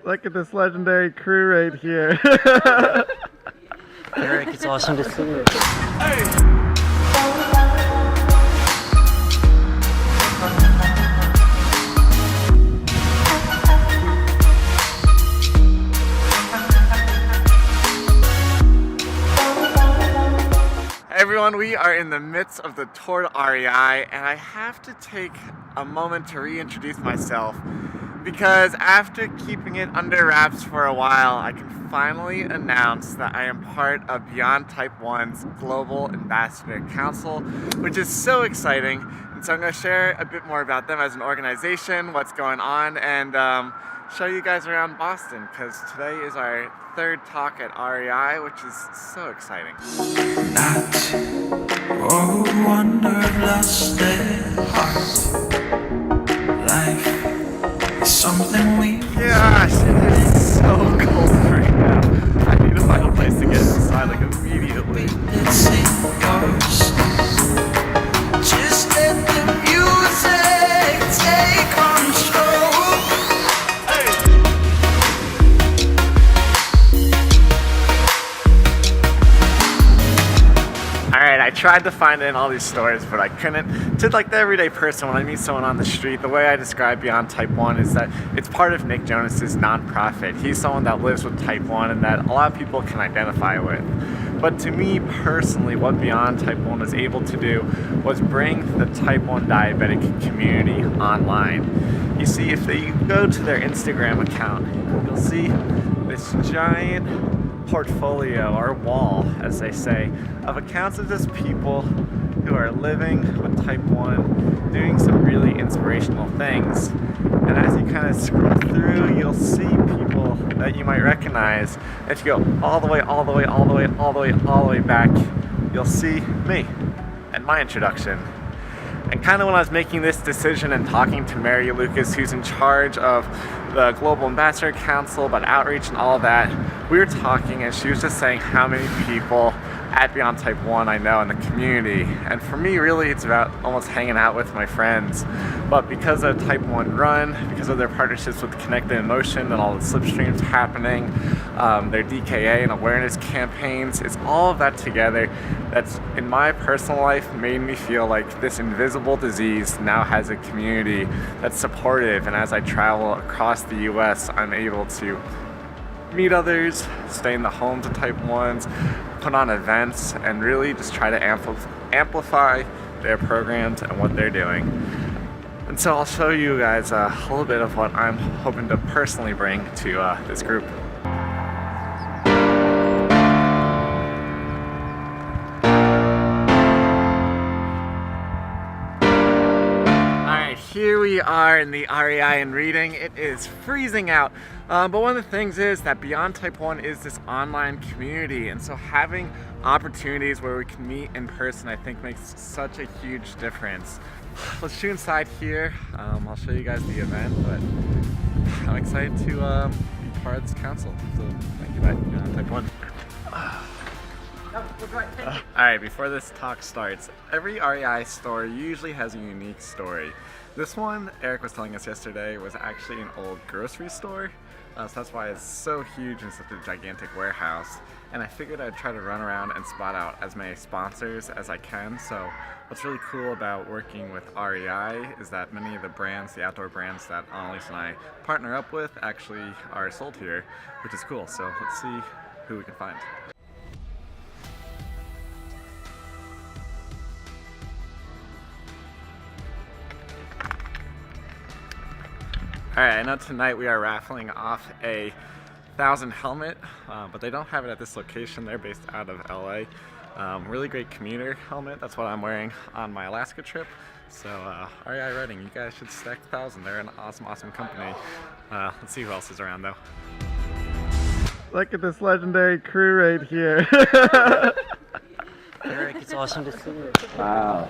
Look at this legendary crew right here. Eric, it's awesome to see you. Everyone, we are in the midst of the Tour de REI, and I have to take a moment to reintroduce myself because after keeping it under wraps for a while, I can finally announce that I am part of Beyond Type 1's Global Ambassador Council, which is so exciting. And so I'm going to share a bit more about them as an organization, what's going on, and show you guys around Boston, because today is our third talk at REI, which is so exciting. Oh, wonder of lost their hearts. Life is something we. Gosh, it is so cold right now. I need to find a place to get inside like immediately. Let's see yours. Just let the music take control. Alright, I tried to find it in all these stores, but I couldn't. To like the everyday person, when I meet someone on the street, the way I describe Beyond Type 1 is that it's part of Nick Jonas's nonprofit. He's someone that lives with Type 1 and that a lot of people can identify with. But to me personally, what Beyond Type 1 was able to do was bring the Type 1 diabetic community online. You see, if you go to their Instagram account, you'll see this giant portfolio, or wall, as they say, of accounts of just people who are living with Type 1, doing some really inspirational things. And as you kind of scroll through, you'll see people that you might recognize. If you go all the way back, you'll see me and my introduction. And kind of when I was making this decision and talking to Mary Lucas, who's in charge of the Global Ambassador Council, about outreach and all of that, we were talking and she was just saying how many people at Beyond Type 1 I know in the community. And for me, really, it's about almost hanging out with my friends. But because of Type 1 Run, because of their partnerships with Connected in Motion and all the slipstreams happening, their DKA and awareness campaigns, it's all of that together that's, in my personal life, made me feel like this invisible disease now has a community that's supportive. And as I travel across the US, I'm able to meet others, stay in the homes of Type 1s, put on events, and really just try to amplify their programs and what they're doing. And so I'll show you guys a little bit of what I'm hoping to personally bring to this group. Here we are in the REI in Reading. It is freezing out, but one of the things is that Beyond Type 1 is this online community, and so having opportunities where we can meet in person, I think, makes such a huge difference. Let's shoot inside here. I'll show you guys the event, but I'm excited to be part of this council. So thank you, Beyond Type 1. Alright, before this talk starts, every REI store usually has a unique story. This one, Eric was telling us yesterday, was actually an old grocery store. So that's why it's so huge and such a gigantic warehouse. And I figured I'd try to run around and spot out as many sponsors as I can. So what's really cool about working with REI is that many of the brands, the outdoor brands that Annalise and I partner up with, actually are sold here, which is cool. So let's see who we can find. Alright, I know tonight we are raffling off a 1000 helmet, but they don't have it at this location. They're based out of LA. Really great commuter helmet. That's what I'm wearing on my Alaska trip. So REI Reading, you guys should stack 1000. They're an awesome company. Let's see who else is around though. Look at this legendary crew right here. Eric, it's awesome to see you. Wow.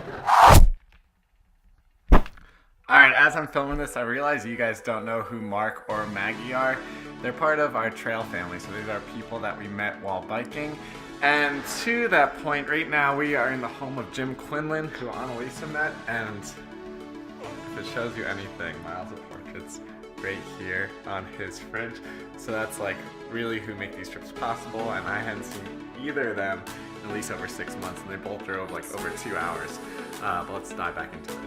Alright, as I'm filming this, I realize you guys don't know who Mark or Maggie are. They're part of our trail family, so these are people that we met while biking. And to that point, right now we are in the home of Jim Quinlan, who Annalisa met, and if it shows you anything, miles of portraits. right here on his fridge. So that's like really who make these trips possible, and I hadn't seen either of them in at least over 6 months, and they both drove like over 2 hours. But let's dive back into it.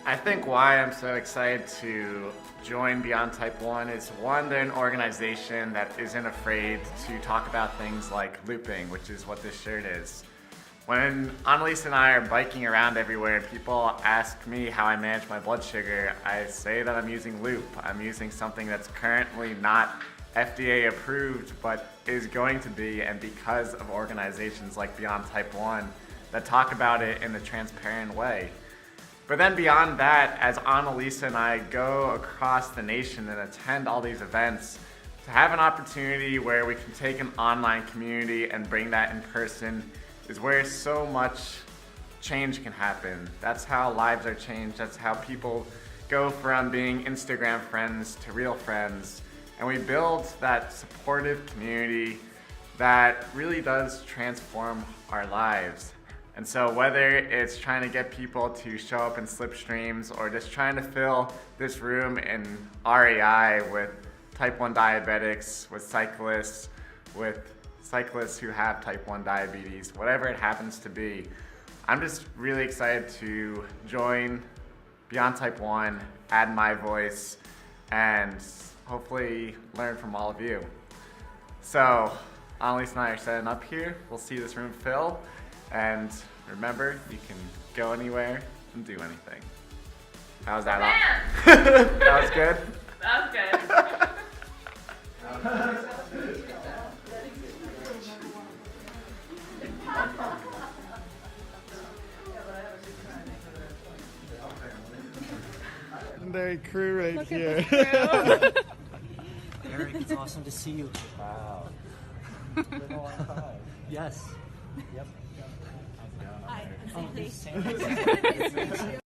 I think why I'm so excited to join Beyond Type 1 is, one, they're an organization that isn't afraid to talk about things like looping, which is what this shirt is. When Annalise and I are biking around everywhere and people ask me how I manage my blood sugar, I say that I'm using Loop. I'm using something that's currently not FDA approved, but is going to be, and because of organizations like Beyond Type 1 that talk about it in a transparent way. But then beyond that, as Annalisa and I go across the nation and attend all these events, to have an opportunity where we can take an online community and bring that in person is where so much change can happen. That's how lives are changed. That's how people go from being Instagram friends to real friends. And we build that supportive community that really does transform our lives. And so whether it's trying to get people to show up in slipstreams or just trying to fill this room in REI with type 1 diabetics, with cyclists who have type 1 diabetes, whatever it happens to be, I'm just really excited to join Beyond Type 1, add my voice, and hopefully learn from all of you. So, Annalise and I are setting up here. We'll see this room fill. And remember, you can go anywhere and do anything. How's that? That was good? That was good. Legendary crew right here. Eric, it's awesome to see you. Wow. Yes. Yep. Hi, I'm Sandy. Sandy.